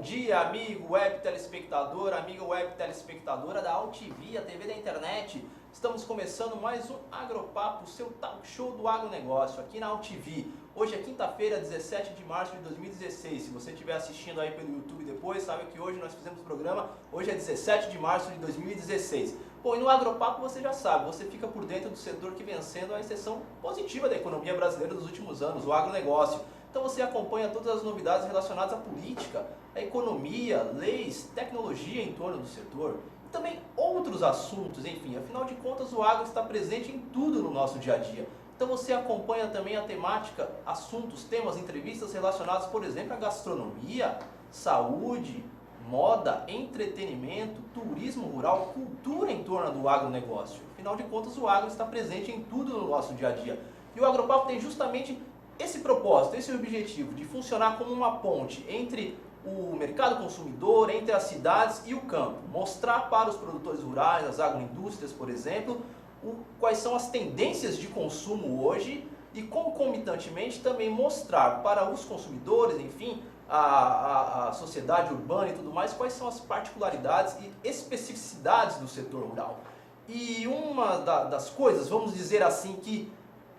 dia, amigo web telespectador, amiga web telespectadora da AltV, a TV da internet. Estamos começando mais um Agropapo, seu talk show do agronegócio, aqui na AltV. Hoje é quinta-feira, 17 de março de 2016. Se você estiver assistindo aí pelo YouTube depois, sabe que hoje nós fizemos o programa, hoje é 17 de março de 2016. Bom, e no Agropapo você já sabe, você fica por dentro do setor que vem sendo a exceção positiva da economia brasileira dos últimos anos, o agronegócio. Então você acompanha todas as novidades relacionadas à política, à economia, leis, tecnologia em torno do setor e também outros assuntos, enfim, afinal de contas o agro está presente em tudo no nosso dia a dia. Então você acompanha também a temática, assuntos, temas, entrevistas relacionados, por exemplo, à gastronomia, saúde, moda, entretenimento, turismo rural, cultura em torno do agronegócio. Afinal de contas o agro está presente em tudo no nosso dia a dia. E o Agropapo tem justamente esse propósito, esse objetivo de funcionar como uma ponte entre o mercado consumidor, entre as cidades e o campo. Mostrar para os produtores rurais, as agroindústrias, por exemplo, quais são as tendências de consumo hoje e, concomitantemente, também mostrar para os consumidores, enfim, a sociedade urbana e tudo mais, quais são as particularidades e especificidades do setor rural. E uma das coisas, vamos dizer assim, que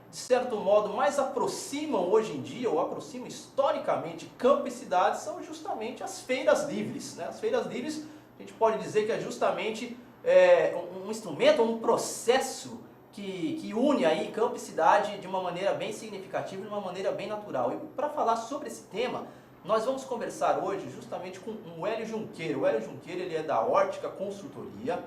de certo modo mais aproximam hoje em dia, ou aproximam historicamente campo e cidade, são justamente as feiras livres, né? As feiras livres, a gente pode dizer que é justamente um instrumento, um processo que une aí campo e cidade de uma maneira bem significativa, de uma maneira bem natural. E para falar sobre esse tema, nós vamos conversar hoje justamente com o Hélio Junqueira. O Hélio Junqueira, ele é da Órtica Consultoria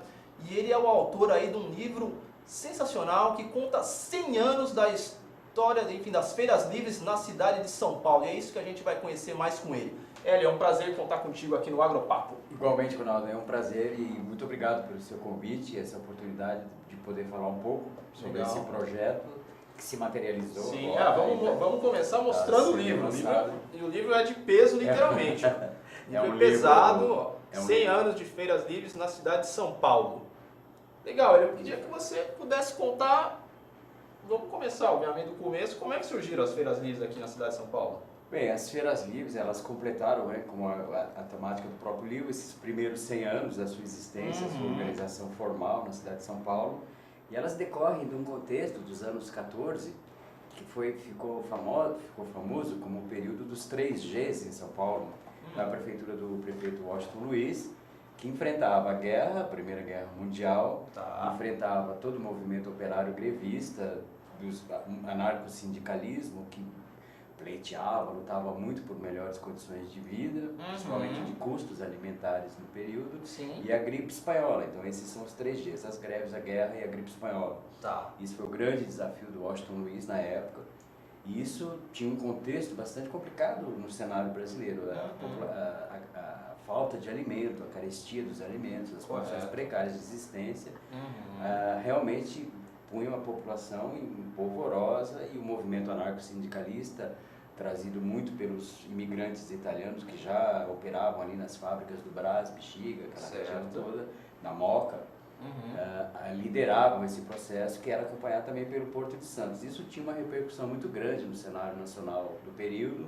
e ele é o autor aí de um livro sensacional que conta 100 anos da história, enfim, das feiras livres na cidade de São Paulo. E é isso que a gente vai conhecer mais com ele. Hélio, é um prazer contar contigo aqui no Agropapo. Igualmente, Ronaldo, é um prazer e muito obrigado pelo seu convite, essa oportunidade de poder falar um pouco sobre Legal. Esse projeto que se materializou. Sim, agora, vamos começar mostrando o livro. E o livro é de peso, literalmente. É um pesado, livro, 100 anos de feiras livres na cidade de São Paulo. Legal, eu queria que você pudesse contar, vamos começar, obviamente, do começo, como é que surgiram as feiras livres aqui na cidade de São Paulo? Bem, as feiras livres, elas completaram, como a temática do próprio livro, esses primeiros 100 anos da sua existência, sua organização formal na cidade de São Paulo, e elas decorrem de um contexto dos anos 14, que ficou famoso como o período dos 3 Gs em São Paulo, na prefeitura do prefeito Washington Luiz, que enfrentava a guerra, a Primeira Guerra Mundial, enfrentava todo o movimento operário grevista, dos anarco-sindicalismo, que pleiteava, lutava muito por melhores condições de vida, principalmente de custos alimentares no período, e a gripe espanhola. Então esses são os 3 Gs, as greves, a guerra e a gripe espanhola. Isso foi o grande desafio do Washington Luiz na época, e isso tinha um contexto bastante complicado no cenário brasileiro. A falta de alimento, a carestia dos alimentos, as condições precárias de existência, realmente punham a população polvorosa, e o movimento anarco-sindicalista, trazido muito pelos imigrantes italianos que já operavam ali nas fábricas do Brás, Bexiga, aquela região toda, na Moca, lideravam esse processo, que era acompanhado também pelo Porto de Santos. Isso tinha uma repercussão muito grande no cenário nacional do período,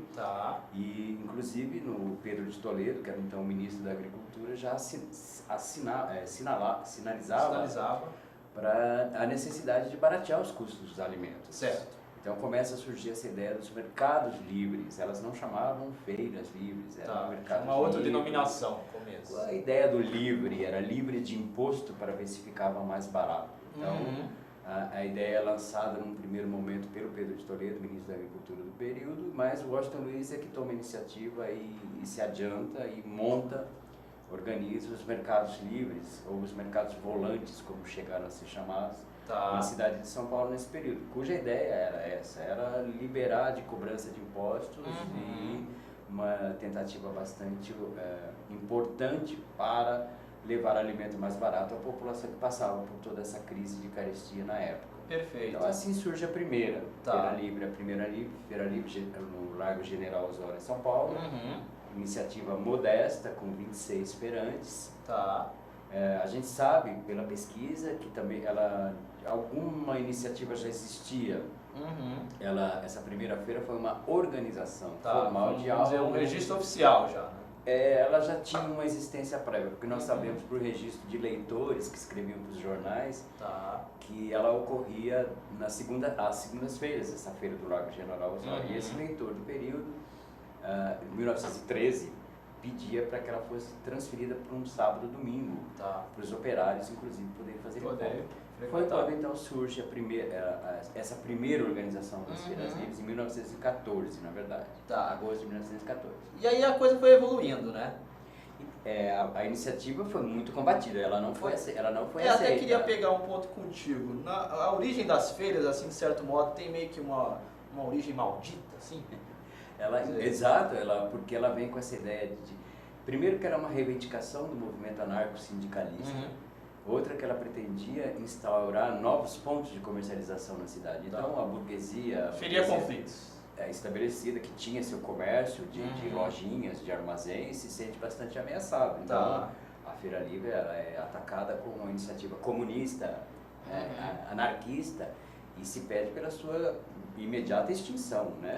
e inclusive no Pedro de Toledo, que era então o ministro da Agricultura, já sinalizava para a necessidade de baratear os custos dos alimentos. Certo. Então começa a surgir essa ideia dos mercados livres. Elas não chamavam feiras livres, eram mercados uma outra livres. denominação no começo. A ideia do livre era livre de imposto para ver se ficava mais barato. Então a ideia é lançada num primeiro momento pelo Pedro de Toledo, ministro da Agricultura do período, mas o Washington Luiz é que toma a iniciativa e se adianta e organiza os mercados livres, ou os mercados volantes, como chegaram a ser chamados, na cidade de São Paulo nesse período, cuja ideia era liberar de cobrança de impostos e uma tentativa bastante importante para levar alimento mais barato à população que passava por toda essa crise de carestia na época. Perfeito. Então assim surge a primeira Feira Livre no Largo General Osório, em São Paulo. Iniciativa modesta, com 26 feirantes. A gente sabe pela pesquisa que também alguma iniciativa já existia. Uhum. Essa primeira feira foi uma organização formal de algo. Um registro oficial já, né? Ela já tinha uma existência prévia, porque nós sabemos por registro de leitores que escreviam para os jornais que ela ocorria às segundas-feiras, essa feira do Largo General Osório. E esse leitor do período, em 1913, pedia para que ela fosse transferida para um sábado domingo, para os operários, inclusive, poderem fazer compra. Foi quando então surge essa primeira organização das Feiras Livres, em 1914, na verdade. Agosto de 1914. E aí a coisa foi evoluindo, né? A iniciativa foi muito combatida, ela não foi aceita. Até queria pegar um ponto contigo. A origem das feiras, assim, de certo modo, tem meio que uma origem maldita, assim. Exato, porque ela vem com essa ideia primeiro que era uma reivindicação do movimento anarco-sindicalista, outra que ela pretendia instaurar novos pontos de comercialização na cidade. Então a burguesia... Feria conflitos. Estabelecida, que tinha seu comércio de lojinhas, de armazéns, se sente bastante ameaçado. Então a Feira Livre ela é atacada como uma iniciativa comunista, anarquista, e se pede pela sua imediata extinção, né?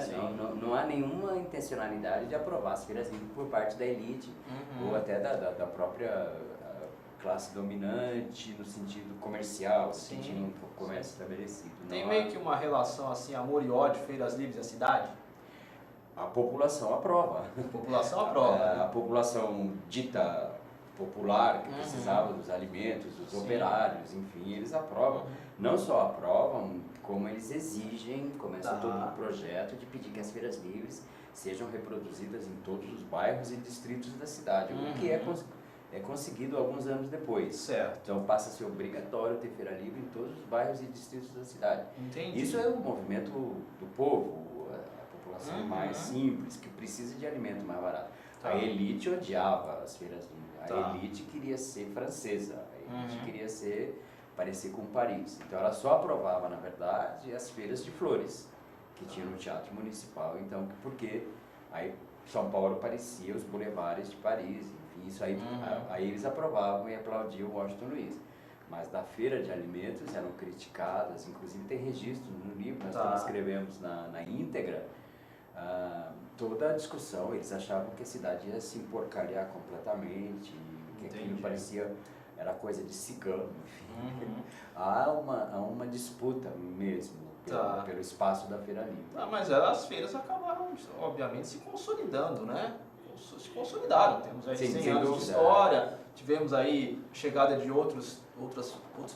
Não há nenhuma intencionalidade de aprovar as feiras livres por parte da elite ou até da própria classe dominante no sentido comercial, no sentido do comércio estabelecido. Tem meio que uma relação assim, amor e ódio, feiras livres e a cidade? A população aprova. A população dita popular, que precisava dos alimentos, dos operários, enfim, eles aprovam. Não só aprovam, como eles exigem, começa todo um projeto de pedir que as feiras livres sejam reproduzidas em todos os bairros e distritos da cidade, o que é conseguido alguns anos depois. Certo. Então passa a ser obrigatório ter feira livre em todos os bairros e distritos da cidade. Entendi. Isso é um movimento do povo, a população mais simples, que precisa de alimento mais barato. A elite odiava as feiras livres. A elite queria ser francesa. A elite queria parecer com Paris. Então ela só aprovava, na verdade, as feiras de flores que tinha no Teatro Municipal. Então, porque aí São Paulo parecia os bulevares de Paris. Isso aí, aí eles aprovavam e aplaudiam Washington Luiz. Mas da feira de alimentos eram criticadas, inclusive tem registro no livro, nós também escrevemos na íntegra, toda a discussão. Eles achavam que a cidade ia se emporcalhar completamente, que aquilo parecia, era coisa de cigano, enfim. Há uma disputa mesmo pelo espaço da feira livre. Mas as feiras acabaram, obviamente, se consolidando, né? Se consolidaram, temos aí 100 anos de história, tivemos aí chegada de outros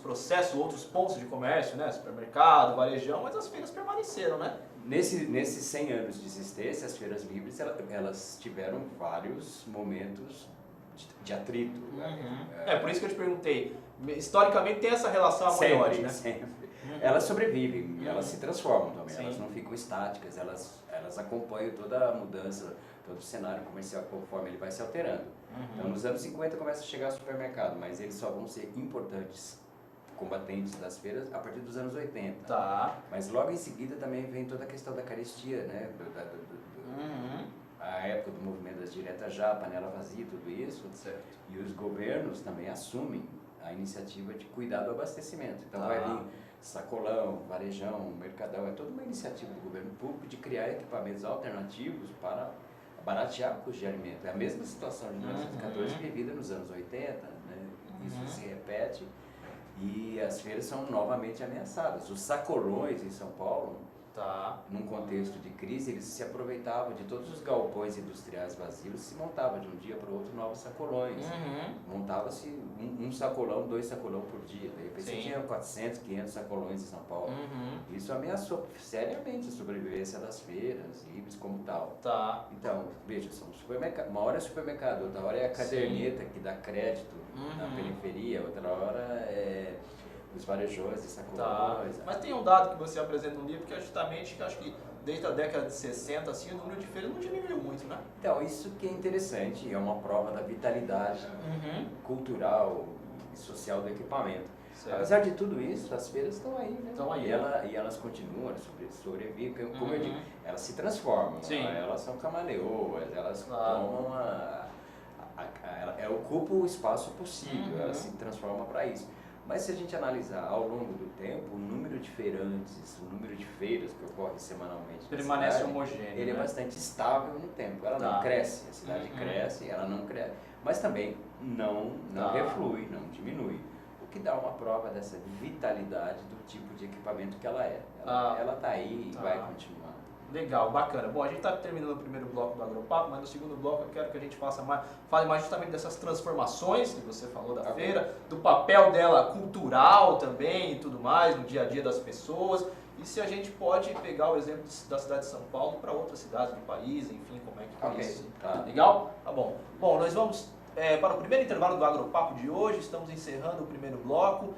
processos, outros pontos de comércio, né, supermercado, varejão, mas as feiras permaneceram, né? Nesses 100 anos de existência, as feiras livres, elas tiveram vários momentos de atrito. Por isso que eu te perguntei, historicamente tem essa relação amor-ódio, né? Sempre. Elas sobrevivem, elas se transformam também, elas não ficam estáticas, elas acompanham toda a mudança, todo o cenário comercial conforme ele vai se alterando. Então, nos anos 50 começa a chegar ao supermercado, mas eles só vão ser importantes combatentes das feiras a partir dos anos 80. Mas logo em seguida também vem toda a questão da carestia, né? A época do movimento das diretas já, panela vazia, tudo isso. Certo. E os governos também assumem a iniciativa de cuidar do abastecimento. Então vai vir sacolão, varejão, mercadão, é toda uma iniciativa do governo público de criar equipamentos alternativos para baratear o custo de alimento. É a mesma situação de 1914 vivida nos anos 80, né? Isso se repete e as feiras são novamente ameaçadas. Os sacolões em São Paulo, num contexto de crise, eles se aproveitavam de todos os galpões industriais vazios e se montava de um dia para o outro novos sacolões. Montava-se um sacolão, 2 sacolão por dia. De repente você tinha 400, 500 sacolões em São Paulo. Isso ameaçou seriamente a sobrevivência das feiras livres como tal. Então, veja, são uma hora é supermercado, outra hora é a caderneta que dá crédito na periferia, outra hora é os varejões e sacolões. Mas tem um dado que você apresenta no livro que é justamente, que acho que desde a década de 60, assim, o número de feiras não diminuiu muito, né? Então, isso que é interessante, é uma prova da vitalidade cultural e social do equipamento. Apesar de tudo isso, as feiras estão aí, né? Estão aí. E elas continuam, elas sobrevivem, como eu digo, elas se transformam, elas são camaleoas, elas tomam ocupam o espaço possível, elas se transformam para isso. Mas se a gente analisar ao longo do tempo, o número de feirantes, o número de feiras que ocorre semanalmente permanece cidade, homogêneo, ele é bastante estável no tempo. Ela não cresce, a cidade cresce, ela não cresce, mas também não reflui, não diminui. O que dá uma prova dessa vitalidade do tipo de equipamento que ela é. Ela está aí e vai continuar. Legal, bacana. Bom, a gente está terminando o primeiro bloco do Agropapo, mas no segundo bloco eu quero que a gente fale mais justamente dessas transformações que você falou da feira, do papel dela cultural também e tudo mais, no dia a dia das pessoas, e se a gente pode pegar o exemplo da cidade de São Paulo para outras cidades do país, enfim, como é que é isso. Legal? Tá bom. Bom, nós vamos para o primeiro intervalo do Agropapo de hoje, estamos encerrando o primeiro bloco.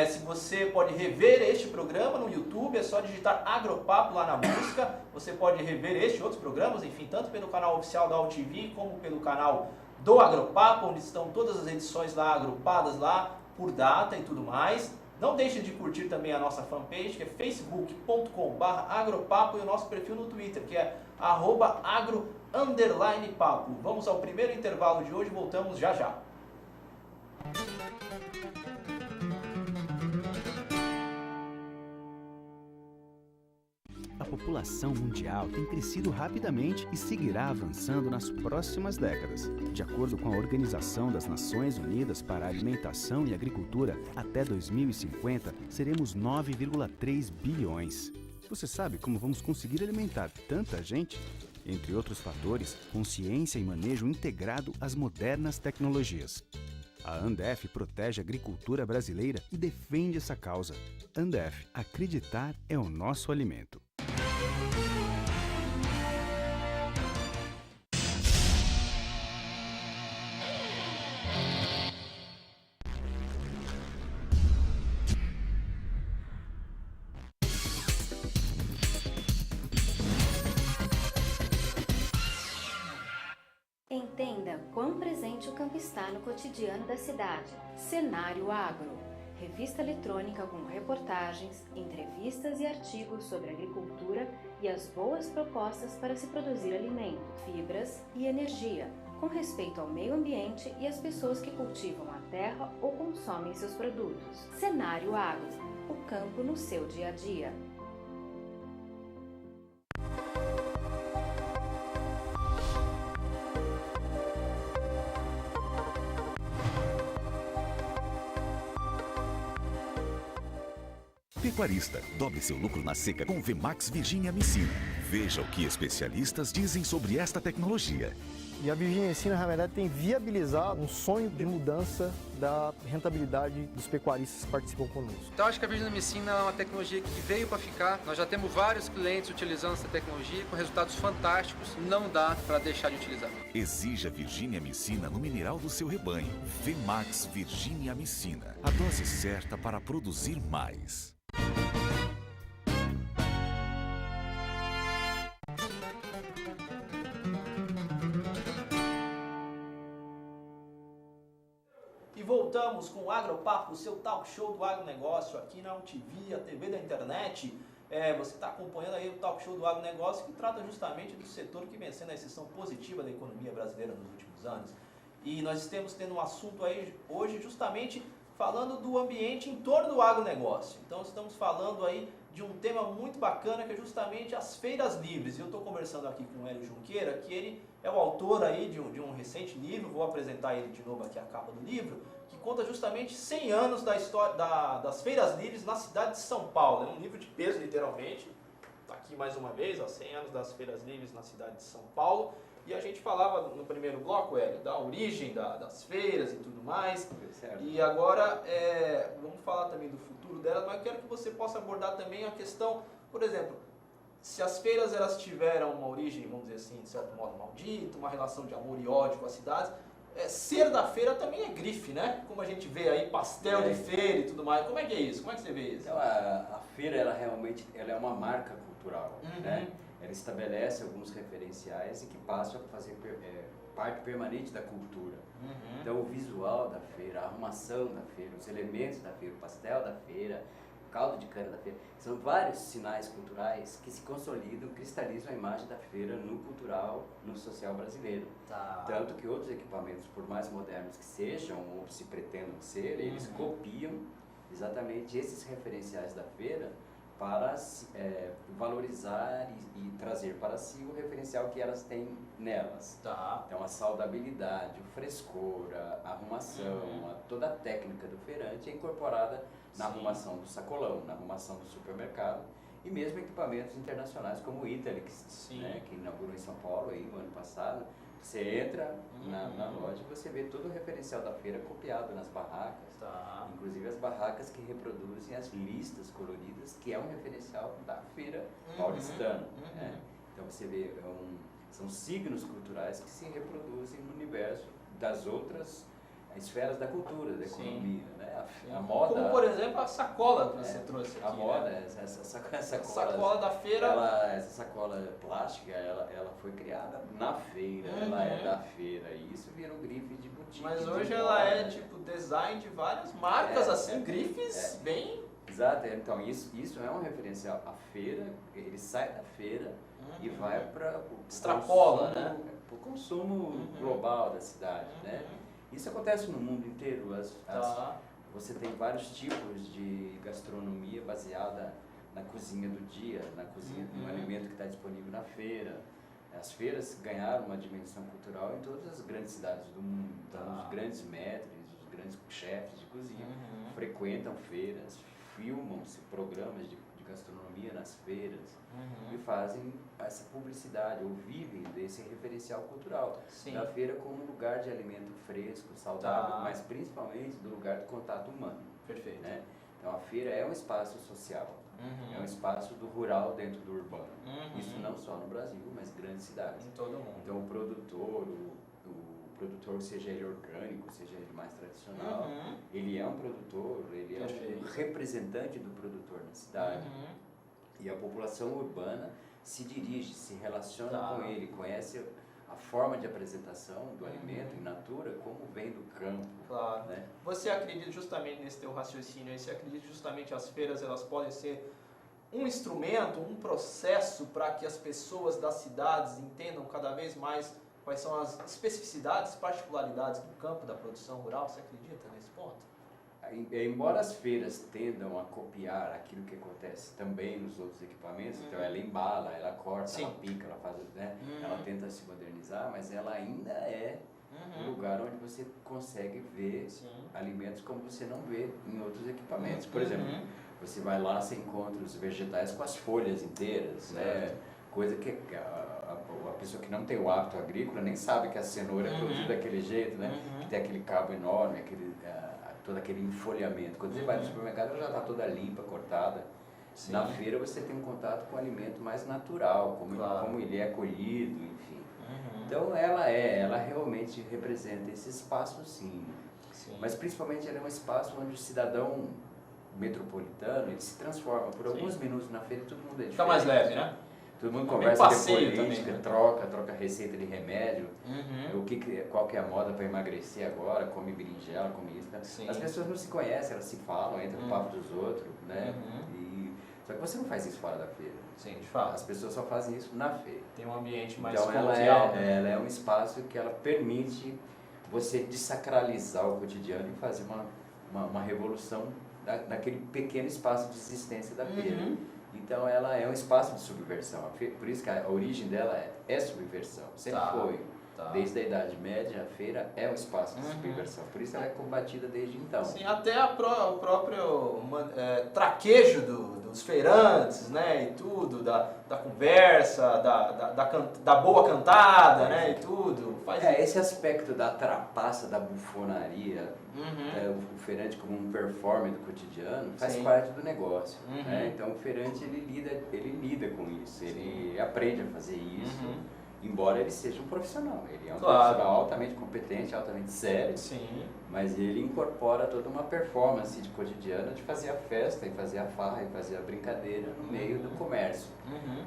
Se você pode rever este programa no YouTube, é só digitar Agropapo lá na busca. Você pode rever este e outros programas, enfim, tanto pelo canal oficial da UTV como pelo canal do Agropapo, onde estão todas as edições lá agrupadas lá por data e tudo mais. Não deixe de curtir também a nossa fanpage, que é facebook.com/agropapo, e o nosso perfil no Twitter, que é @agro_papo. Vamos ao primeiro intervalo de hoje, voltamos já já. A população mundial tem crescido rapidamente e seguirá avançando nas próximas décadas. De acordo com a Organização das Nações Unidas para a Alimentação e Agricultura, até 2050 seremos 9,3 bilhões. Você sabe como vamos conseguir alimentar tanta gente? Entre outros fatores, consciência e manejo integrado às modernas tecnologias. A Andef protege a agricultura brasileira e defende essa causa. Andef, acreditar é o nosso alimento. Entenda quão presente o campo está no cotidiano da cidade. Cenário Agro, revista eletrônica com reportagens, entrevistas e artigos sobre agricultura e as boas propostas para se produzir alimento, fibras e energia, com respeito ao meio ambiente e às pessoas que cultivam a terra ou consomem seus produtos. Cenário Agro, o campo no seu dia a dia. Pecuarista, dobre seu lucro na seca com Vmax Virginia Amicina. Veja o que especialistas dizem sobre esta tecnologia. E a Virginia Amicina, na verdade, tem viabilizado um sonho de mudança da rentabilidade dos pecuaristas que participam conosco. Então, acho que a Virginia Amicina é uma tecnologia que veio para ficar. Nós já temos vários clientes utilizando essa tecnologia com resultados fantásticos. Não dá para deixar de utilizar. Exija Virginia Amicina no mineral do seu rebanho. Vmax Virginia Amicina. A dose certa para produzir mais. E voltamos com o Agropapo, o seu talk show do agronegócio aqui na UTV, a TV da internet. Você está acompanhando aí o talk show do agronegócio, que trata justamente do setor que vem sendo a exceção positiva da economia brasileira nos últimos anos. E nós estamos tendo um assunto aí hoje justamente falando do ambiente em torno do agronegócio. Então estamos falando aí de um tema muito bacana, que é justamente as feiras livres. E eu estou conversando aqui com o Hélio Junqueira, que ele é o autor aí de um recente livro, vou apresentar ele de novo aqui, a capa do livro, que conta justamente 100 anos da história das feiras livres na cidade de São Paulo. É um livro de peso, literalmente. Está aqui mais uma vez, 100 anos das feiras livres na cidade de São Paulo. E a gente falava no primeiro bloco, Hélio, da origem das feiras e tudo mais. Certo. E agora vamos falar também do futuro delas, mas eu quero que você possa abordar também a questão, por exemplo, se as feiras elas tiveram uma origem, vamos dizer assim, de certo modo maldita, uma relação de amor e ódio com as cidades, ser da feira também é grife, né? Como a gente vê aí, pastel de feira e tudo mais. Como é que é isso? Como é que você vê isso? Então, a feira, ela realmente é uma marca cultural, né? Ela estabelece alguns referenciais e que passam a fazer parte permanente da cultura. Então, o visual da feira, a arrumação da feira, os elementos da feira, o pastel da feira, o caldo de cana da feira, são vários sinais culturais que se consolidam, cristalizam a imagem da feira no cultural, no social brasileiro. Tanto que outros equipamentos, por mais modernos que sejam ou se pretendam ser, eles copiam exatamente esses referenciais da feira para valorizar e trazer para si o referencial que elas têm nelas. Tá. Então a saudabilidade, o frescor, a arrumação, toda a técnica do feirante é incorporada na arrumação do sacolão, na arrumação do supermercado e mesmo equipamentos internacionais como o Italix, né, que inaugurou em São Paulo aí, no ano passado. Você entra na loja e você vê todo o referencial da feira copiado nas barracas, inclusive as barracas que reproduzem as listas coloridas, que é um referencial da feira paulistana. Né? Então você vê, são signos culturais que se reproduzem no universo das outras esferas da cultura, da economia. Né? A moda... Como, por exemplo, a sacola que você trouxe aqui. A moda, né? essa sacola da feira... essa sacola plástica, ela foi criada na feira, ela é da feira, e isso virou grife de boutique. Mas hoje ela é tipo design de várias marcas, grifes bem... Exato, então isso é um referencial. A feira, ele sai da feira e vai para extrapola, né? Para o consumo global da cidade, né? Isso acontece no mundo inteiro. Você tem vários tipos de gastronomia baseada na cozinha do dia, na cozinha do alimento que está disponível na feira. As feiras ganharam uma dimensão cultural em todas as grandes cidades do mundo. Então, os grandes maîtres, os grandes chefes de cozinha frequentam feiras, filmam-se programas de gastronomia nas feiras e fazem essa publicidade, ou vivem desse referencial cultural da feira como um lugar de alimento fresco, saudável, mas principalmente do lugar do contato humano. Perfeito. Né? Então a feira é um espaço social, é um espaço do rural dentro do urbano. Isso não só no Brasil, mas grandes cidades. Em todo mundo. Então o produtor, seja ele orgânico, seja ele mais tradicional, ele é um produtor, ele é um representante do produtor na cidade. E a população urbana se dirige, se relaciona com ele, conhece a forma de apresentação do alimento in natura, como vem do campo. Claro. Né? Você acredita justamente nesse teu raciocínio aí, você acredita justamente que as feiras elas podem ser um instrumento, um processo para que as pessoas das cidades entendam cada vez mais quais são as especificidades, particularidades do campo da produção rural? Você acredita nesse ponto? Embora as feiras tendam a copiar aquilo que acontece também nos outros equipamentos, então ela embala, ela corta, ela pica, ela faz, né? Ela tenta se modernizar, mas ela ainda é um lugar onde você consegue ver alimentos como você não vê em outros equipamentos. Por exemplo, você vai lá, você encontra os vegetais com as folhas inteiras, né? Coisa que a pessoa que não tem o hábito agrícola nem sabe que a cenoura é produzida daquele jeito, né? Que tem aquele cabo enorme, todo aquele enfolhamento. Quando você vai no supermercado, ela já está toda limpa, cortada. Na feira você tem um contato com o alimento mais natural, como ele é colhido, enfim. Então ela realmente representa esse espaço, sim. Mas principalmente ela é um espaço onde o cidadão metropolitano ele se transforma. Por alguns minutos na feira todo mundo é diferente. Fica mais leve, né? Todo mundo conversa de política, troca receita de remédio, qual que é a moda para emagrecer agora, come berinjela, come isso. Né? As pessoas não se conhecem, elas se falam, entram no papo dos outros, né? Só que você não faz isso fora da feira. Sim, de fato. As pessoas só fazem isso na feira. Tem um ambiente mais então coloquial. Ela é um espaço que ela permite você desacralizar o cotidiano e fazer uma revolução daquele pequeno espaço de existência da feira. Então ela é um espaço de subversão, por isso que a origem dela é subversão, sempre foi. Desde a Idade Média, a feira é um espaço de subversão, por isso ela é combatida desde então. Sim, até o próprio traquejo dos feirantes, né, e tudo, da conversa, da boa cantada, né, e tudo. Esse aspecto da trapaça, da bufonaria, o feirante como um performer do cotidiano, faz parte do negócio. Né? Então o feirante ele lida com isso, ele aprende a fazer isso. Embora ele seja um profissional, ele é um profissional altamente competente, altamente sério, mas ele incorpora toda uma performance de cotidiano de fazer a festa, e fazer a farra, e fazer a brincadeira no meio do comércio,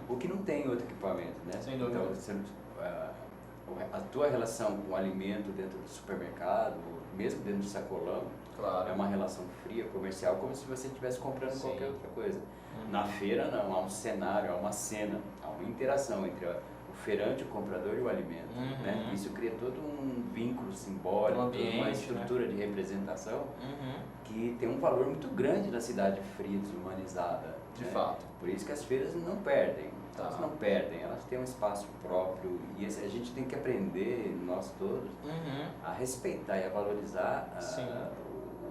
o que não tem em outro equipamento, né? Sem dúvida. Então, a tua relação com o alimento dentro do supermercado, mesmo dentro do sacolão, é uma relação fria, comercial, como se você estivesse comprando qualquer outra coisa. Na feira não, há um cenário, há uma cena, há uma interação entre o feirante, o comprador e o alimento. Né? Isso cria todo um vínculo simbólico, uma estrutura de representação que tem um valor muito grande na cidade fria, desumanizada. De fato. Por isso que as feiras não perdem. Tá. Elas não perdem, elas têm um espaço próprio e a gente tem que aprender, nós todos, a respeitar e a valorizar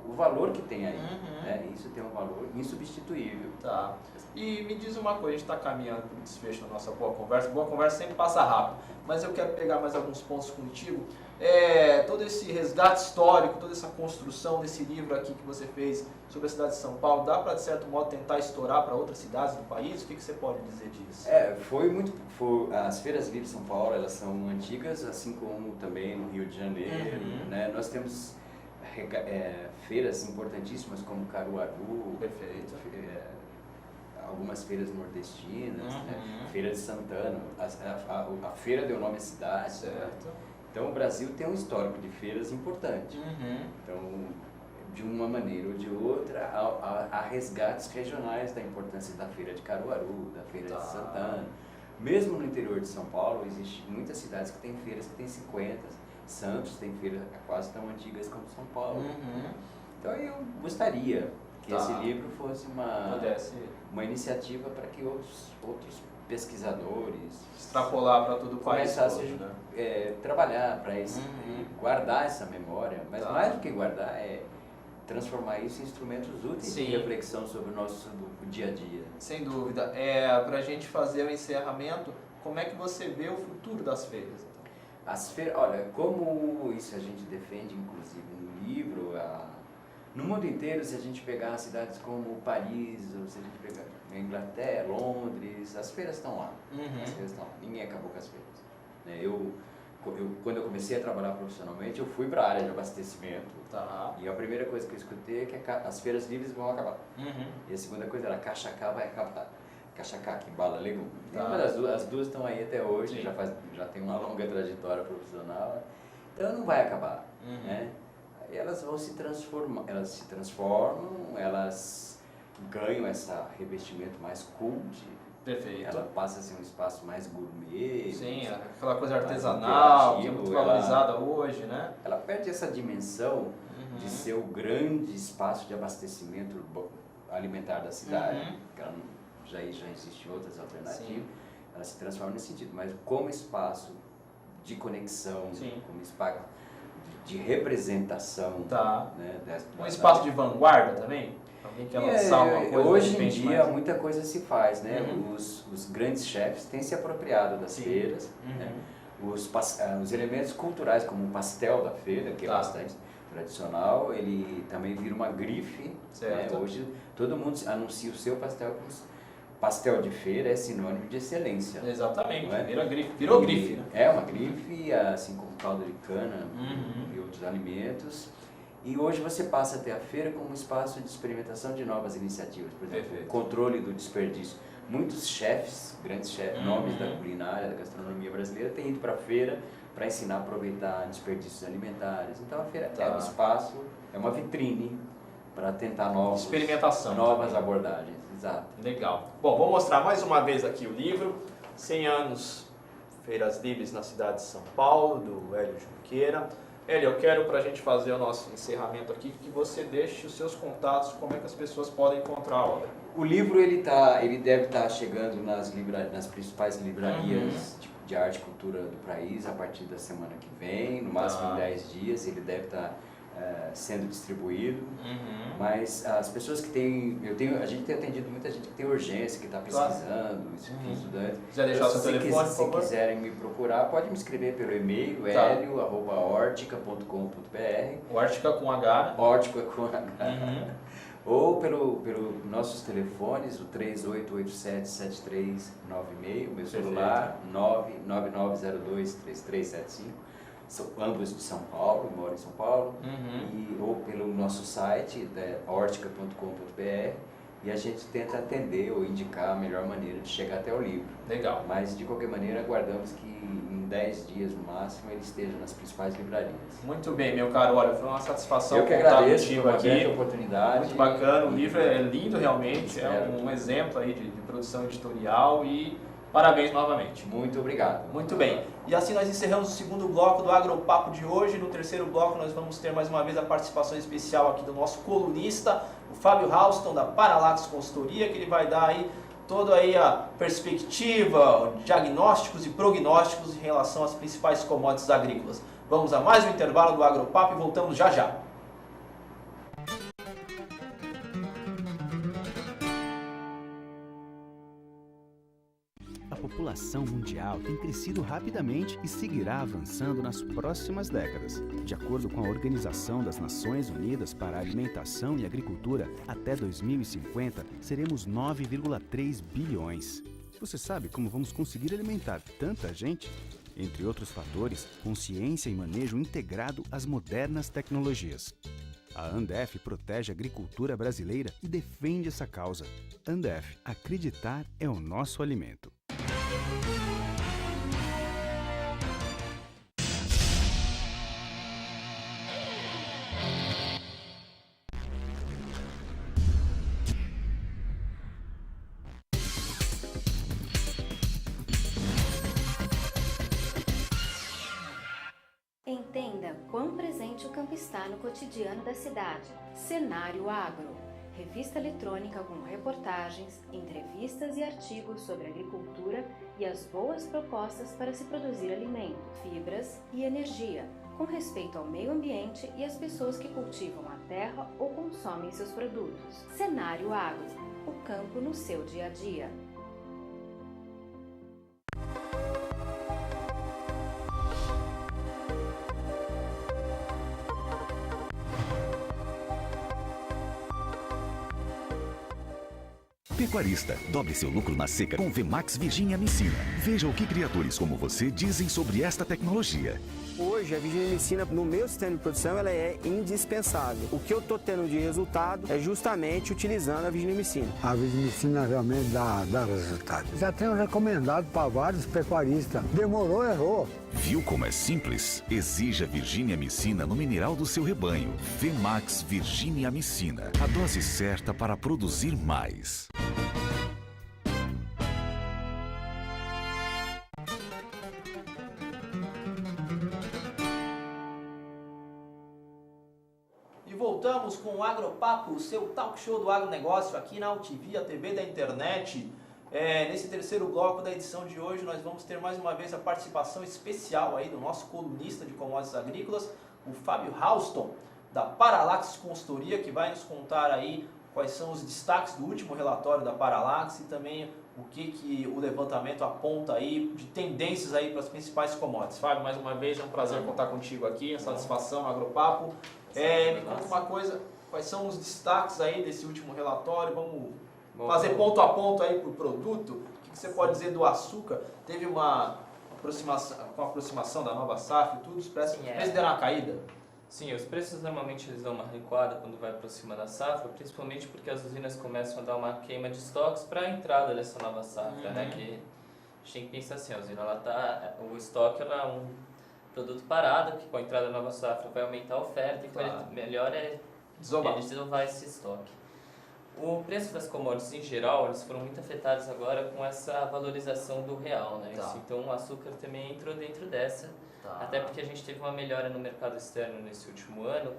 o valor que tem aí. Né? Isso tem um valor insubstituível. Tá. E me diz uma coisa, a gente está caminhando para o desfecho da nossa boa conversa sempre passa rápido, mas eu quero pegar mais alguns pontos contigo. Todo esse resgate histórico, toda essa construção desse livro aqui que você fez sobre a cidade de São Paulo, dá para, de certo modo, tentar estourar para outras cidades do país? O que você pode dizer disso? As feiras livres de São Paulo, elas são antigas, assim como também no Rio de Janeiro. Né? Nós temos feiras importantíssimas como Caruaru. Perfeito. Algumas feiras nordestinas, né? Feira de Santana, a feira deu nome à cidade. Certo. Então o Brasil tem um histórico de feiras importante. Então, de uma maneira ou de outra, há resgates regionais da importância da feira de Caruaru, da feira de Santana. Mesmo no interior de São Paulo, existem muitas cidades que têm feiras que têm 50. Santos tem feiras quase tão antigas como São Paulo. Então eu gostaria que esse livro fosse uma iniciativa para que outros pesquisadores extrapolar para todo o país começassem a trabalhar para guardar essa memória, mas mais do que guardar transformar isso em instrumentos úteis de reflexão sobre o nosso dia a dia. Sem dúvida. Para a gente fazer o encerramento, como é que você vê o futuro das feiras? As feiras, olha, como isso a gente defende inclusive no livro, no mundo inteiro, se a gente pegar cidades como Paris, ou se a gente pegar a Inglaterra, Londres, as feiras estão lá. As feiras estão lá. Ninguém acabou com as feiras. Quando eu comecei a trabalhar profissionalmente, eu fui para a área de abastecimento. E a primeira coisa que eu escutei é que as feiras livres vão acabar. E a segunda coisa era Caxacá vai acabar. Caxacá, que embala legume. As duas estão aí até hoje, já tem uma longa trajetória profissional. Então não vai acabar. Né? Elas vão se transformar, elas ganham esse revestimento mais cult. Perfeito. Ela passa a ser um espaço mais gourmet. Sim, aquela coisa artesanal, que é muito valorizada hoje, né? Ela perde essa dimensão de ser o grande espaço de abastecimento alimentar da cidade, que já existem outras alternativas. Ela se transforma nesse sentido, mas como espaço de conexão, como espaço de representação. Né, um espaço de vanguarda também? Alguém quer lançar uma coisa? Hoje em dia muita coisa se faz, né? Os grandes chefes têm se apropriado das feiras. Né? Os elementos culturais, como o pastel da feira, que é bastante tradicional, ele também vira uma grife. Né? Hoje todo mundo anuncia o seu pastel como pastel de feira é sinônimo de excelência. Exatamente, é? virou grife. Né? É uma grife, assim como caldo de cana e outros alimentos. E hoje você passa a ter a feira como um espaço de experimentação de novas iniciativas. Por exemplo, controle do desperdício. Muitos chefes, grandes chefes, nomes da culinária, da gastronomia brasileira, têm ido para a feira para ensinar a aproveitar desperdícios alimentares. Então a feira é um espaço, é uma vitrine para tentar novas abordagens. Exato. Legal. Bom, vou mostrar mais uma vez aqui o livro, 100 anos Feiras Livres na cidade de São Paulo, do Hélio Junqueira. Hélio, eu quero, para a gente fazer o nosso encerramento aqui, que você deixe os seus contatos, como é que as pessoas podem encontrar a obra. O livro ele deve estar chegando nas principais livrarias de arte e cultura do país a partir da semana que vem, no máximo em 10 dias ele deve estar sendo distribuído, mas as pessoas que têm, a gente tem atendido muita gente que tem urgência, que está pesquisando, estudante. Quiser deixar seu telefone, por favor? Se quiserem me procurar, pode me escrever pelo e-mail, helio@hortica.com.br. Hortica com H. Hortica com H. Ou pelo nossos telefones, o 3887-7396, meu celular, 99902-3375. São ambos de São Paulo, moram em São Paulo, ou pelo nosso site, hortica.com.br, e a gente tenta atender ou indicar a melhor maneira de chegar até o livro. Legal. Mas, de qualquer maneira, aguardamos que em 10 dias no máximo ele esteja nas principais livrarias. Muito bem, meu caro, olha, foi uma satisfação. Eu que agradeço, foi uma aqui. grande oportunidade. Muito bacana, o livro é lindo realmente, é um exemplo aí de produção editorial e Parabéns novamente. Muito obrigado. Muito bem. E assim nós encerramos o segundo bloco do Agropapo de hoje. No terceiro bloco nós vamos ter mais uma vez a participação especial aqui do nosso colunista, o Fábio Halston, da Paralax Consultoria, que ele vai dar aí toda aí a perspectiva, diagnósticos e prognósticos em relação às principais commodities agrícolas. Vamos a mais um intervalo do Agropapo e voltamos já já. A população mundial tem crescido rapidamente e seguirá avançando nas próximas décadas. De acordo com a Organização das Nações Unidas para a Alimentação e Agricultura, até 2050 seremos 9,3 bilhões. Você sabe como vamos conseguir alimentar tanta gente? Entre outros fatores, consciência e manejo integrado às modernas tecnologias. A Andef protege a agricultura brasileira e defende essa causa. Andef, acreditar é o nosso alimento. Entenda quão presente o campo está no cotidiano da cidade. Cenário Agro, revista eletrônica com reportagens, entrevistas e artigos sobre agricultura e as boas propostas para se produzir alimento, fibras e energia, com respeito ao meio ambiente e às pessoas que cultivam a terra ou consomem seus produtos. Cenário Agro, o campo no seu dia a dia. Pecuarista, dobre seu lucro na seca com Vemax Virginia Amicina. Veja o que criadores como você dizem sobre esta tecnologia. Hoje, a Virginia Amicina, no meu sistema de produção, ela é indispensável. O que eu estou tendo de resultado é justamente utilizando a Virginia Amicina. A Virginia Amicina realmente dá resultado. Já tenho recomendado para vários pecuaristas. Demorou, errou. Viu como é simples? Exija Virginia Amicina no mineral do seu rebanho. Vemax Virginia Amicina. A dose certa para produzir mais. Voltamos com o Agropapo, o seu talk show do agronegócio aqui na UTV, a TV da internet. Nesse terceiro bloco da edição de hoje nós vamos ter mais uma vez a participação especial aí do nosso colunista de commodities agrícolas, o Fábio Halston, da Paralax Consultoria, que vai nos contar aí quais são os destaques do último relatório da Paralax e também o que o levantamento aponta aí de tendências aí para as principais commodities. Fábio, mais uma vez é um prazer contar contigo aqui, a satisfação, Agropapo. Me conta uma coisa, quais são os destaques aí desse último relatório? Vamos fazer ponto a ponto aí para o produto. O que você pode dizer do açúcar? Teve uma aproximação, com a aproximação da nova safra e tudo, os preços deram uma caída? Sim, os preços normalmente eles dão uma recuada quando vai aproximando a safra, principalmente porque as usinas começam a dar uma queima de estoques para a entrada dessa nova safra, né? Que a gente tem que pensar assim, a usina, o estoque ela é um produto parado, que com a entrada da nova safra vai aumentar a oferta e o melhor é desovar esse estoque. O preço das commodities em geral, eles foram muito afetados agora com essa valorização do real, né? Então o açúcar também entrou dentro dessa, até porque a gente teve uma melhora no mercado externo nesse último ano,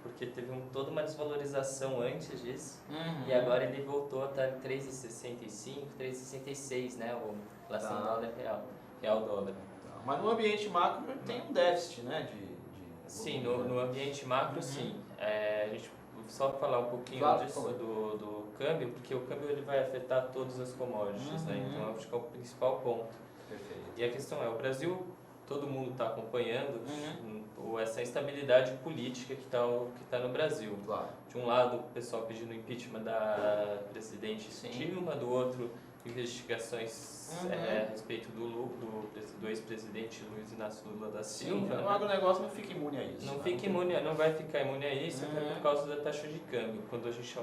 porque teve toda uma desvalorização antes disso, e agora ele voltou a estar 3,65, 3,66, né? O relação real-dólar. Mas no ambiente macro tem um déficit, né? Sim, no ambiente macro, sim. A gente só falar um pouquinho disso do câmbio, porque o câmbio ele vai afetar todas as commodities, né? Então acho que é o principal ponto. Perfeito. E a questão é, o Brasil, todo mundo está acompanhando essa instabilidade política que tá no Brasil. Claro. De um lado, o pessoal pedindo impeachment da presidente Dilma, do outro, investigações a respeito do ex-presidente Luiz Inácio Lula da Silva. O agronegócio não fica imune a isso. Não vai ficar imune a isso, até por causa da taxa de câmbio. Quando a gente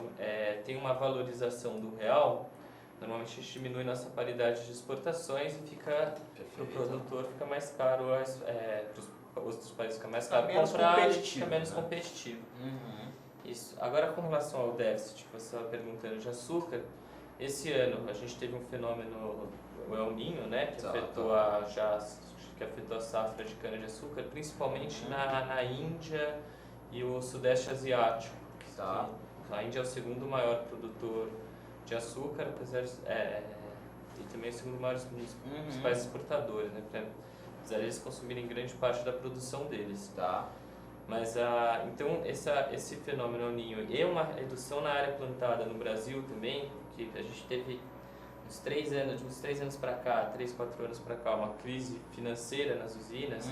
tem uma valorização do real, normalmente a gente diminui nossa paridade de exportações e para o produtor fica mais caro, para os outros países fica mais caro comprar e fica menos competitivo. Isso. Agora, com relação ao déficit que você estava perguntando de açúcar, esse ano a gente teve um fenômeno, o El Niño, né, que afetou a safra de cana-de-açúcar, principalmente na Índia e o Sudeste Asiático. Tá. A Índia é o segundo maior produtor de açúcar, e também é o segundo maior dos países exportadores, né, apesar de eles consumirem grande parte da produção deles. Tá. Mas então esse fenômeno El Niño e uma redução na área plantada no Brasil também, que a gente teve de uns 3 anos para cá, 3, 4 anos para cá, uma crise financeira nas usinas,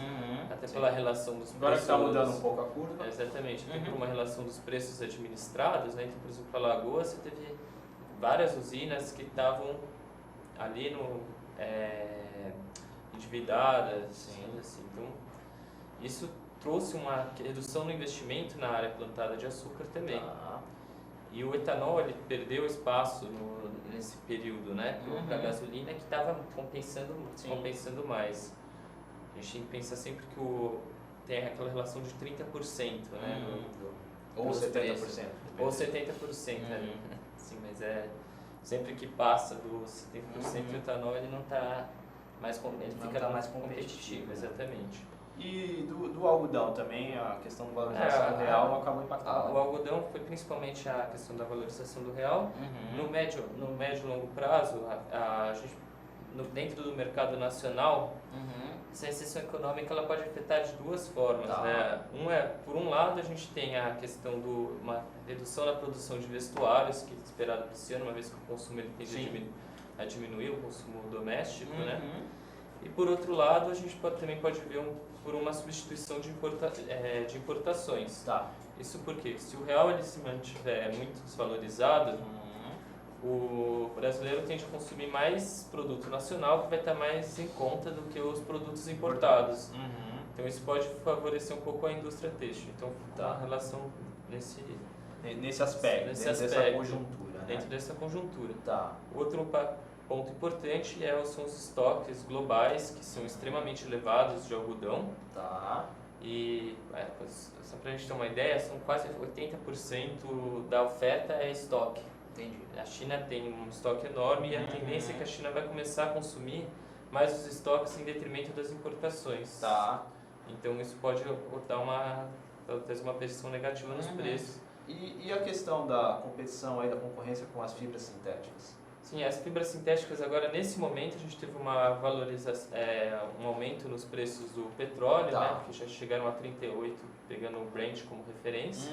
até pela relação dos Agora preços. Agora que está mudando um pouco a curva. Exatamente, até por uma relação dos preços administrados, né? Então, por exemplo, a Lagoa, você teve várias usinas que estavam ali endividadas, assim. Então, isso trouxe uma redução no investimento na área plantada de açúcar também. Tá. E o etanol, ele perdeu espaço nesse período, né, para a gasolina, que estava compensando mais. A gente tem que pensar sempre que tem aquela relação de 30%, né? Ou 70%. Ou 70%, né? Sim, mas sempre que passa do 70%, o etanol ele não está mais, fica mais competitivo, exatamente. E do algodão também, a questão da valorização do real acabou impactando. O algodão foi principalmente a questão da valorização do real. No médio e longo prazo, a gente, dentro do mercado nacional, essa recessão econômica ela pode afetar de duas formas. Né? Por um lado, a gente tem a questão de uma redução na produção de vestuários, que é esperado para esse ano, uma vez que o consumo ele tende a diminuir, o consumo doméstico, né? E por outro lado, a gente também pode ver por uma substituição de importações. Tá. Isso porque se o real ele se mantiver muito desvalorizado, o brasileiro tende a consumir mais produto nacional, que vai estar mais em conta do que os produtos importados. Então isso pode favorecer um pouco a indústria têxtil. Então tá a relação nesse aspecto, dessa conjuntura. Dentro dessa conjuntura. Tá. Outro ponto importante são os estoques globais, que são extremamente elevados de algodão. Tá. E, só para a gente ter uma ideia, são quase 80% da oferta é estoque. Entendi. A China tem um estoque enorme e a tendência é que a China vai começar a consumir mais os estoques em detrimento das importações. Tá. Então isso pode dar talvez uma pressão negativa nos preços. E a questão da competição, da concorrência com as fibras sintéticas? Sim, as fibras sintéticas agora, nesse momento, a gente teve uma valorização, um aumento nos preços do petróleo, né, que já chegaram a 38, pegando o Brent como referência.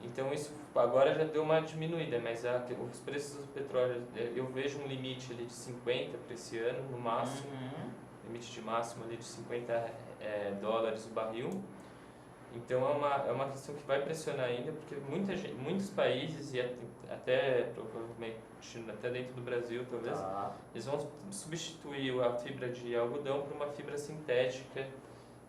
Então isso agora já deu uma diminuída, mas os preços do petróleo, eu vejo um limite ali de 50 para esse ano, no máximo, limite de máximo ali de 50 dólares o barril. Então é uma questão que vai pressionar ainda, porque muitos países, e até provavelmente até dentro do Brasil talvez, eles vão substituir a fibra de algodão por uma fibra sintética,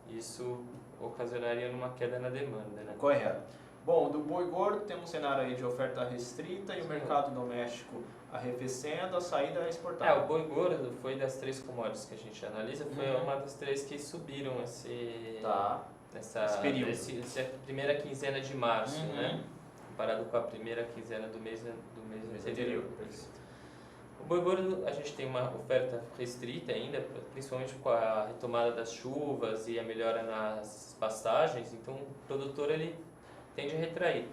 e isso ocasionaria uma queda na demanda, né? Correto. Bom, do boi gordo temos um cenário aí de oferta restrita e o mercado doméstico arrefecendo, a saída é exportável. O boi gordo foi das 3 commodities que a gente analisa, foi uma das 3 que subiram nessa primeira quinzena de março, né? Comparado com a primeira quinzena do mês anterior. O boi gordo, a gente tem uma oferta restrita ainda, principalmente com a retomada das chuvas e a melhora nas pastagens, então o produtor ele tende a retrair.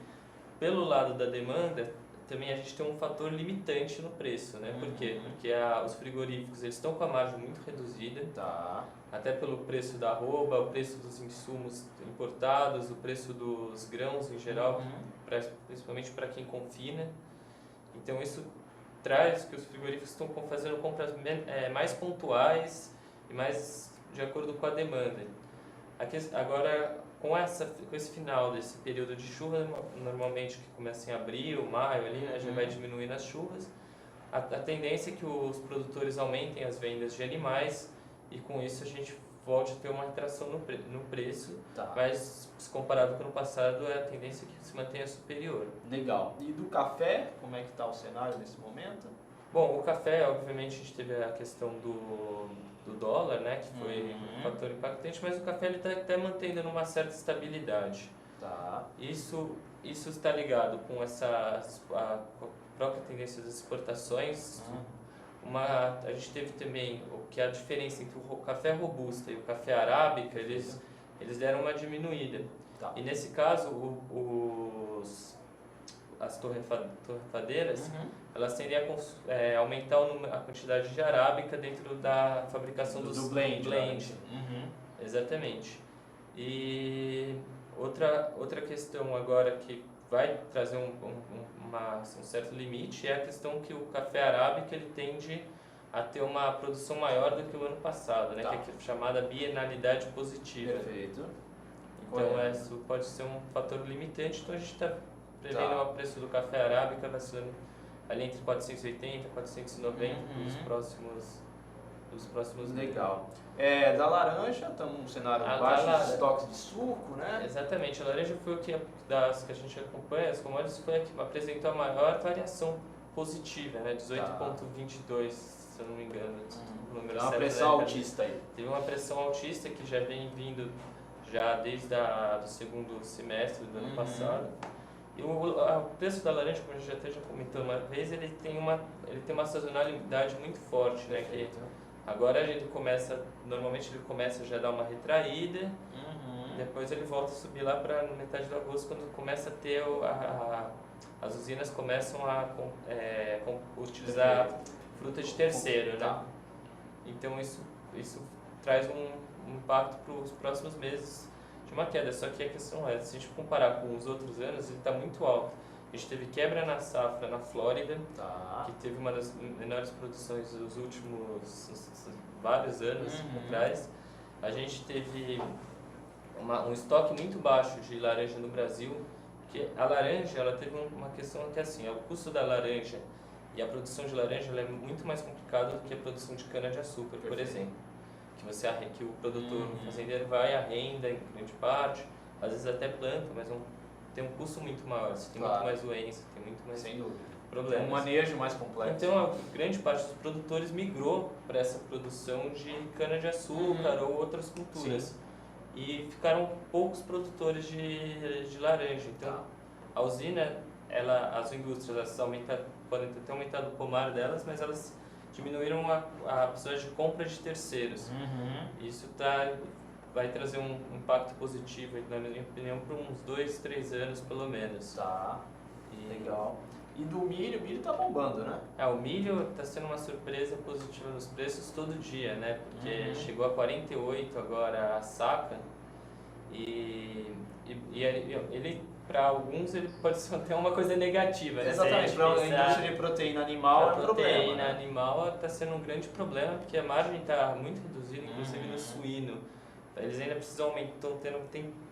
Pelo lado da demanda, também a gente tem um fator limitante no preço, né? Por quê? Porque os frigoríficos eles estão com a margem muito reduzida, até pelo preço da arroba, o preço dos insumos importados, o preço dos grãos em geral, principalmente para quem confina. Então isso traz que os frigoríficos estão fazendo compras mais pontuais e mais de acordo com a demanda. Agora, com esse final desse período de chuva, normalmente que começa em abril, maio, ali, né, já vai diminuindo as chuvas, a tendência é que os produtores aumentem as vendas de animais e com isso a gente volte a ter uma retração no preço, mas se comparado com o ano passado, a tendência é que se mantenha superior. Legal. E do café, como é que está o cenário nesse momento? Bom, o café, obviamente, a gente teve a questão do dólar, né, que foi um fator impactante, mas o café está até mantendo numa certa estabilidade. Isso está ligado com própria tendência das exportações, a gente teve também o que é a diferença entre o café robusta e o café arábica, eles deram uma diminuída. Tá. E nesse caso, as torrefadeiras, elas tendem a aumentar a quantidade de arábica dentro da fabricação do blend. Exatamente. E outra questão agora que vai trazer um certo limite é a questão que o café arábica ele tende a ter uma produção maior do que o ano passado, né? Tá. Que é chamada bienalidade positiva. Perfeito. Então isso pode ser um fator limitante, então a gente está prevendo o preço do café arábica vacilando ali entre 480 e 490 nos próximos meses. Legal. Da laranja, estamos num cenário baixo de estoques de suco, né? Exatamente, a laranja foi o que das que a gente acompanha, as commodities, foi a que apresentou a maior variação positiva, né? 18,22, se eu não me engano. Uma pressão altista aí. Teve uma pressão altista que já vem vindo já desde do segundo semestre do ano passado. E o preço da laranja, como a gente até já comentou uma vez, ele tem uma sazonalidade muito forte, né? Que agora normalmente ele começa já a dar uma retraída, depois ele volta a subir lá para metade do agosto, quando começa a ter as usinas começam a utilizar fruta de terceiro, né? Então isso traz um impacto para os próximos meses de uma queda, só que a questão é, se a gente comparar com os outros anos, ele está muito alto. A gente teve quebra na safra na Flórida, que teve uma das menores produções dos últimos vários anos atrás. A gente teve um estoque muito baixo de laranja no Brasil, que a laranja ela teve uma questão que é assim, o custo da laranja e a produção de laranja ela é muito mais complicada do que a produção de cana-de-açúcar, por exemplo. Que o produtor, o fazendeiro vai à renda em grande parte, às vezes até planta, mas tem um custo muito maior, você tem muito mais doença, tem muito mais problemas. Um manejo mais complexo. Então, a grande parte dos produtores migrou para essa produção de cana-de-açúcar ou outras culturas. E ficaram poucos produtores de laranja. Então, a usina, as indústrias podem ter aumentado o pomar delas, mas elas diminuíram a possibilidade de compra de terceiros. Isso vai trazer um impacto positivo, na minha opinião, por uns 2, 3 anos pelo menos. Legal. E do milho, o milho tá bombando, né? O milho está sendo uma surpresa positiva nos preços todo dia, né? Porque chegou a 48 agora a saca e ele, para alguns, ele pode ser até uma coisa negativa, né? Exatamente, para a indústria de proteína animal é um problema. A proteína animal está sendo um grande problema, porque a margem está muito reduzida, inclusive no suíno. Eles ainda precisam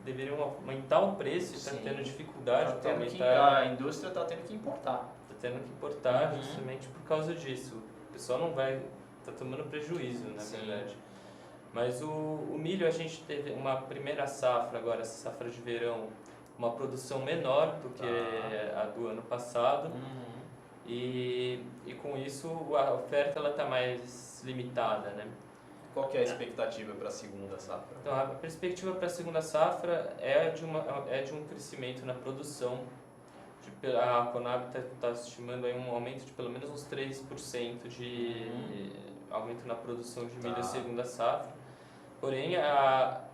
deveriam aumentar o preço e estão tendo dificuldade para aumentar. A indústria está tendo que importar. Está tendo que importar justamente por causa disso. O pessoal está tomando prejuízo, na verdade. Mas o milho, a gente teve uma primeira safra agora, essa safra de verão, uma produção menor do que a do ano passado. E com isso a oferta está mais limitada, né? Qual que é a expectativa para a segunda safra? Então, a perspectiva para a segunda safra é de um crescimento na produção. A Conab está estimando aí um aumento de pelo menos uns 3% de aumento na produção de milho na segunda safra. Porém,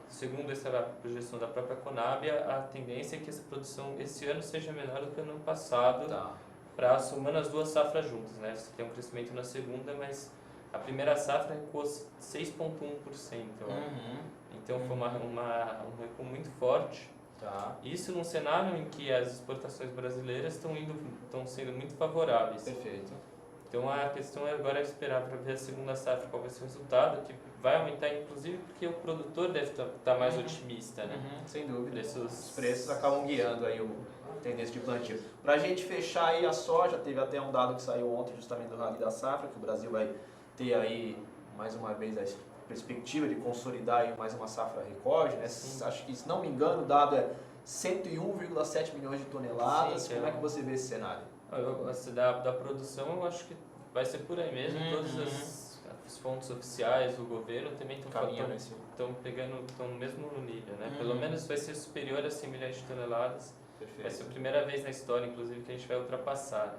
segundo essa projeção da própria Conab, a tendência é que essa produção esse ano seja menor do que no ano passado, para somando as duas safras juntas, né? Você tem um crescimento na segunda, mas a primeira safra recuou 6,1%. Então foi um recuo muito forte. Isso num cenário em que as exportações brasileiras estão sendo muito favoráveis. Perfeito. Então a questão agora é esperar para ver a segunda safra qual vai ser o resultado, que vai aumentar inclusive porque o produtor deve estar mais otimista, né? Sem dúvida. Os preços acabam guiando aí a tendência de plantio. Para a gente fechar aí a soja, teve até um dado que saiu ontem justamente do Rally da Safra, que o Brasil vai ter aí mais uma vez a perspectiva de consolidar aí mais uma safra recorde, né? Acho que, se não me engano, o dado é 101,7 milhões de toneladas. Como é que você vê esse cenário? Da produção, eu acho que vai ser por aí mesmo. Todas as fontes oficiais, o governo também estão mesmo no nível, né? Pelo menos vai ser superior a 100 milhões de toneladas. Vai ser a primeira vez na história, inclusive, que a gente vai ultrapassar.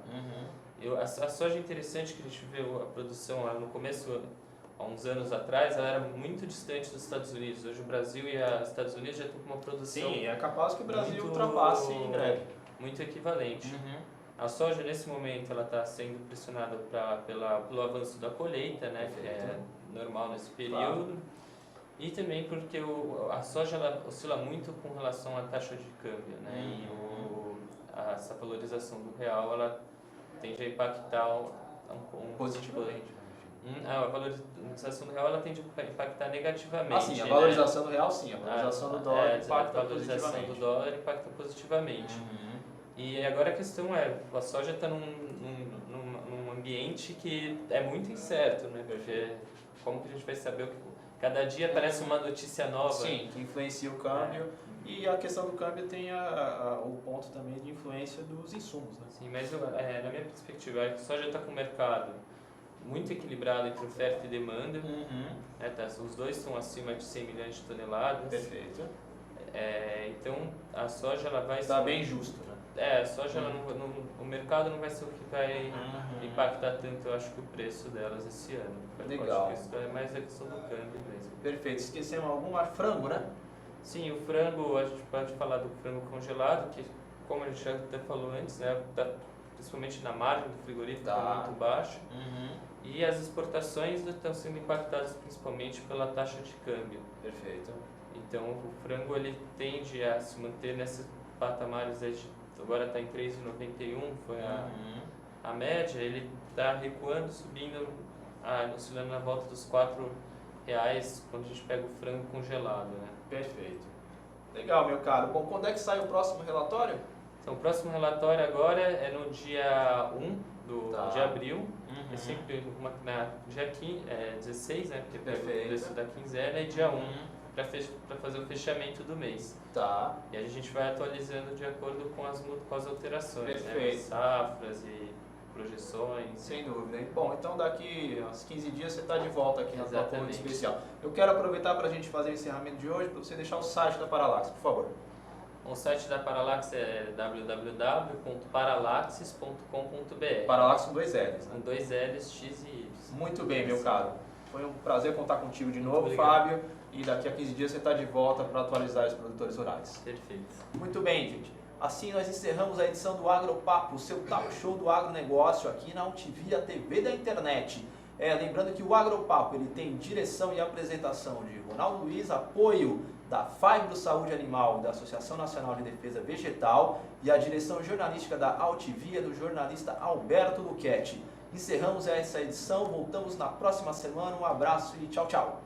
A soja é interessante que a gente vê a produção lá no começo, há uns anos atrás, ela era muito distante dos Estados Unidos. Hoje o Brasil e os Estados Unidos já estão com uma produção... Sim, é capaz que o Brasil ultrapasse em breve. Muito equivalente. A soja, nesse momento, ela está sendo pressionada pelo avanço da colheita, né, que é normal nesse período. Claro. E também porque a soja ela oscila muito com relação à taxa de câmbio, né, e essa valorização do real, ela tende a impactar positivamente. A valorização do real ela tende a impactar negativamente. Ah, sim, a valorização do real sim, a valorização do dólar impacta positivamente. A valorização do dólar impacta positivamente. E agora a questão é, a soja está num ambiente que é muito incerto, né? Porque como que a gente vai saber o que... Cada dia aparece uma notícia nova. Sim, que influencia o câmbio. E a questão do câmbio tem o ponto também de influência dos insumos, né? Sim, mas na minha perspectiva, a soja está com o mercado muito equilibrado entre oferta e demanda. Os dois estão acima de 100 milhões de toneladas. Perfeito. Então a soja ela vai... Está bem justo, né? A soja o mercado não vai ser o que vai impactar tanto, eu acho, que o preço delas esse ano. Legal. Eu acho que isso é mais a questão do câmbio mesmo. Perfeito. Esquecemos algum frango, né? Sim, o frango, a gente pode falar do frango congelado, que como a gente já até falou antes, né, principalmente na margem do frigorífico, está muito baixo. E as exportações estão sendo impactadas principalmente pela taxa de câmbio. Perfeito. Então o frango ele tende a se manter nesses patamares, agora está em 3,91, foi a média, ele está recuando, subindo, oscilando na volta dos R$4 quando a gente pega o frango congelado, né? Perfeito. Legal, meu caro. Bom, quando é que sai o próximo relatório? Então, o próximo relatório agora é no dia 1 de abril, é sempre dia 16, né? Porque pega o preço da quinzena, e dia 1 para fazer o fechamento do mês. Tá. E aí a gente vai atualizando de acordo com as alterações, perfeito, né? Safras e projeções. Sem dúvida. Bom, então daqui uns 15 dias você está de volta aqui na tua coluna especial. Eu quero aproveitar para a gente fazer o encerramento de hoje, para você deixar o site da Paralax, por favor. O site da Paralax é www.paralaxes.com.br. Paralax com 2 L's, né? Com 2 L's, X e Y. Muito bem, meu caro. Foi um prazer contar contigo de novo, Fábio. E daqui a 15 dias você está de volta para atualizar os produtores rurais. Perfeito. Muito bem, gente. Assim nós encerramos a edição do Agropapo, o seu talk show do agronegócio aqui na UTV, a TV da internet. Lembrando que o Agropapo ele tem direção e apresentação de Ronaldo Luiz, apoio da Fibro Saúde Animal, da Associação Nacional de Defesa Vegetal, e a direção jornalística da Altivia, do jornalista Alberto Luchetti. Encerramos essa edição, voltamos na próxima semana. Um abraço e tchau, tchau.